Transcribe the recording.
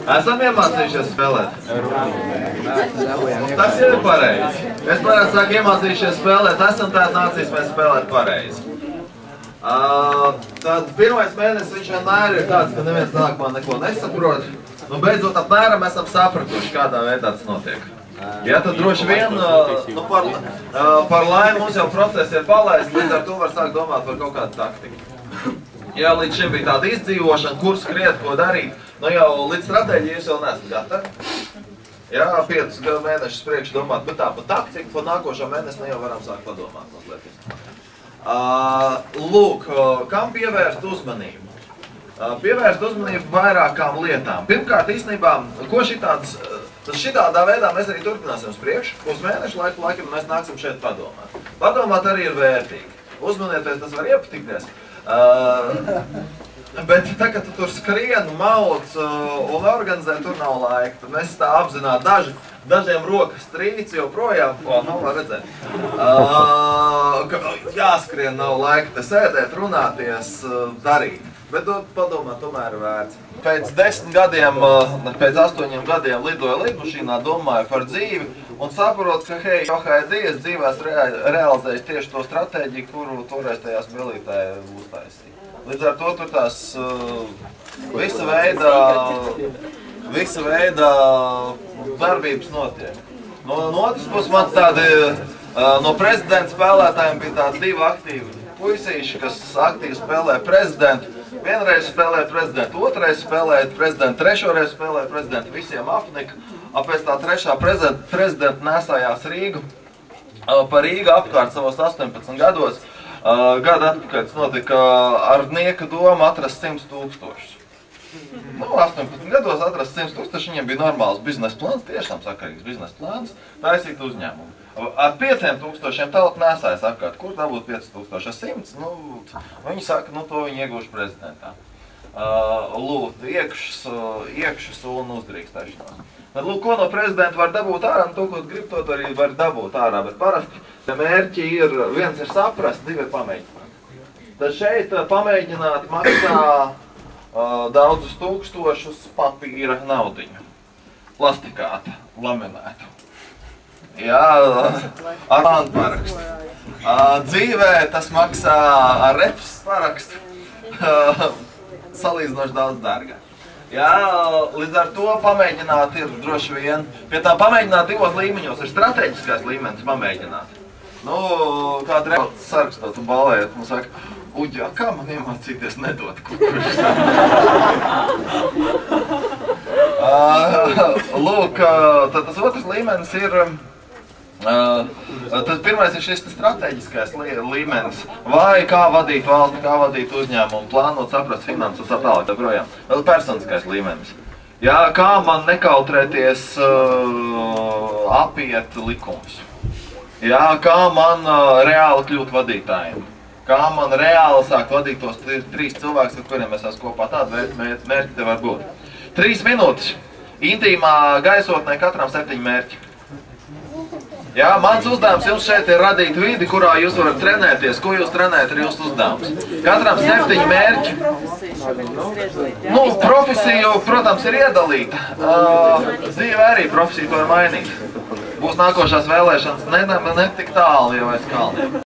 Esam iemācījušies spēlēt. Tas jau ir pareizi. Es parasti saku, iemācījušies spēlēt, esam tādi nācīs, mēs spēlēt pareizi. Tad pirmais mēnesis viņš vienmēr ir tāds, ka neviens nāk man neko nesaprot. Nu, beidzot apmēram esam sapratuši, kādā veidā tas notiek. Ja, tad droši vien par laimi mums jau procesi ir palaisti, līdz ar to var sākt domāt par kaut kādu taktiku. Ja līdz šim bija tāda izdzīvošana, kur skriet, ko darīt, nu jau līdz stratēģiju jūs vēl neesat gatavi. Ja, 5 mēnešus priekš domāt, bet tā pa taktiku, pa nākošo mēnesi ne jau varam sākt padomāt mazliet. Lūk, kam pievērst uzmanību? Pievērst uzmanību vairākām lietām. Pirmkārt, īstenībā, ko šitādā veidā mēs arī turpināsim uz priekšu. Uz mēnešu laikam mēs nāksim šeit padomāt. Padomāt arī ir vērtīgi. Uzmanieties, tas var iepatikties. Bet tā, kad tu tur skrien, mauc un organizē, tur nav laika. Tad mēs tā apzināti dažiem rokas trīc joprojām, ko nav var redzēt. Jāskrien, nav laika te sēdēt, runāties, darīt. Bet padomāt, tomēr ir vērts. Pēc 8 gadiem lidoju lidmašīnā, domāju par dzīvi un saprotu, ka hei, es dzīvēs realizēju tieši to stratēģiju, kuru toreiz tajā spēlītē uztaisīju. Līdz ar to tur tās visa veida darbības notiek. No otras puses man tādi no prezidenta spēlētājiem bija tādi 2 aktīvi puisīši, kas aktīvi spēlē prezidentu. Vienreiz spēlēja prezidentu, otrais spēlēja prezidentu, trešoreiz spēlēja prezidentu, visiem apnika. Pēc tā trešā prezidenta nesājās Rīgu. Pa Rīgu apkārt savos 18 gados. Gadu atpakaļ tas notika ar nieka domu atrast 100 000. Nu, 18 gados atrast 100 000, viņiem bija normāls biznesa plāns, tiešām sakarīgs biznesa plāns, taisīt uzņēmumu. Ar 5 000 tauta nesājas apkārt. Kur dabūt 5 000? 100? Nu, viņi saka, nu to viņi iegūšu prezidentā. Lūgt, iekšas un uzdrīkstēšanās. Tad, lūk, ko no prezidenta var dabūt ārā, un to, ko grib, to arī var dabūt ārā. Bet parasti mērķi ir, viens ir saprast, 2 ir pamēģināt. Tad šeit pamēģināt maksā daudzus tūkstošus papīra naudiņu. Plastikāta, laminētu. Jā, ar plānu parakstu. Dzīvē tas maksā ar reps parakstu salīdzinoši daudz dārgāk. Jā, līdz ar to pamēģināt ir droši vien. Pie tā pamēģināt 2 līmeņos. Ir strateģiskais līmenis pamēģināt. Nu, kāda reāli sarakstot un balējot un saka, uģi, kā man iemācīties nedot kukušus? Lūk, tad tas otrs līmenis ir, tad pirmais ir šis strateģiskais līmenis. Vai kā vadīt valsti, kā vadīt uzņēmumu, plānot, saprast finanses un tā tālāk projām. Vēl personiskais līmenis. Jā, kā man nekautrēties apiet likumus. Jā, kā man reāli kļūt vadītājiem. Kā man reāli sākt vadīt tos 3 cilvēkus, ar kuriem mēs esam kopā. Tāda mērķi te var būt. 3 minūtes. Intīmā gaisotnē katram 7 mērķi. Jā, mans uzdevums jums šeit ir radīt vidi, kurā jūs varat trenēties. Ko jūs trenējat, ir jūsu uzdevums. Katram 7 mērķi. Nu, profesija, protams, ir iedalīta. Dzīve arī profesija to ir mainīt. Būs nākošās vēlēšanas ne tik tālu jau aiz kalniem.